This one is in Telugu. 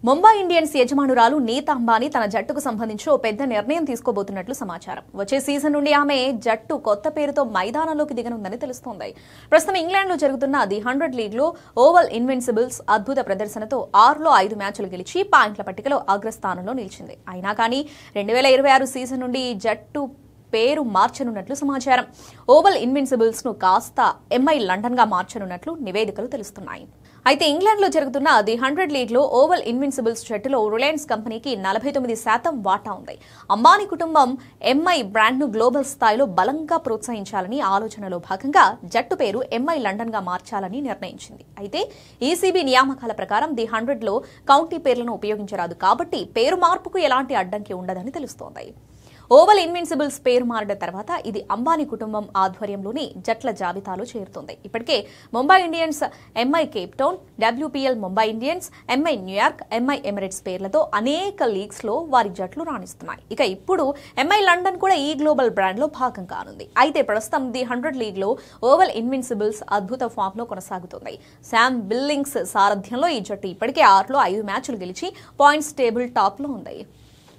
ముంబై ఇండియన్స్ యజమానురాలు నీతా అంబానీ తన జట్టుకు సంబంధించి ఓ పెద్ద నిర్ణయం తీసుకోబోతున్నట్లు సమాచారం. వచ్చే సీజన్ నుండి ఆమె జట్టు కొత్త పేరుతో మైదానంలోకి దిగనుందని తెలుస్తోంది. ప్రస్తుతం ఇంగ్లాండ్లో జరుగుతున్న ది 100 లీగ్లో ఓవల్ ఇన్విన్సిబుల్స్ అద్భుత ప్రదర్శనతో 6లో 5 మ్యాచ్లు గెలిచి పాయింట్ల పట్టికలో అగ్రస్థానంలో నిలిచింది. అయినా కానీ 2026 సీజన్ నుండి జట్టు పేరు మార్చనున్నట్లు సమాచారం. ఓవల్ ఇన్విన్సిబుల్స్ ను కాస్త ఎంఐ లండన్ గా మార్చనున్నట్లు నివేదికలు తెలుస్తున్నాయి. అయితే ఇంగ్లాండ్లో జరుగుతున్న ది 100 లీగ్లో ఓవల్ ఇన్విన్సిబుల్స్ జట్టులో రిలయన్స్ కంపెనీకి 49% వాటా ఉంది. అంబానీ కుటుంబం ఎంఐ బ్రాండ్ను గ్లోబల్ స్థాయిలో బలంగా ప్రోత్సహించాలని ఆలోచనలో భాగంగా జట్టు పేరు ఎంఐ లండన్ గా మార్చాలని నిర్ణయించింది. అయితే ఈసీబీ నియామకాల ప్రకారం ది 100లో కౌంటీ పేర్లను ఉపయోగించరాదు కాబట్టి పేరు మార్పుకు ఎలాంటి అడ్డంకి ఉండదని తెలుస్తోంది. ఓవల్ ఇన్విన్సిబుల్స్ పేరు మారిన తర్వాత ఇది అంబానీ కుటుంబం ఆధ్వర్యంలోని జట్ల జాబితాలో చేరుతుంది. ఇప్పటికే Mumbai Indians, MI Cape town, WPL Mumbai Indians, MI New York, MI Emirates పేర్లతో అనేక లీగ్స్ లో వారి జట్లు రాణిస్తున్నాయి. ఇక ఇప్పుడు ఎంఐ లండన్ కూడా ఈ గ్లోబల్ బ్రాండ్ లో భాగం కానుంది. అయితే ప్రస్తుతం ది 100 లీగ్ లో ఓవల్ ఇన్విన్సిబుల్స్ అద్భుత ఫామ్ లో కొనసాగుతుంది. శామ్ బిల్లింగ్స్ సారథ్యంలో ఈ జట్టు ఇప్పటికే 6లో 5 మ్యాచ్లు గెలిచి పాయింట్స్ టేబుల్ టాప్ లో ఉంది.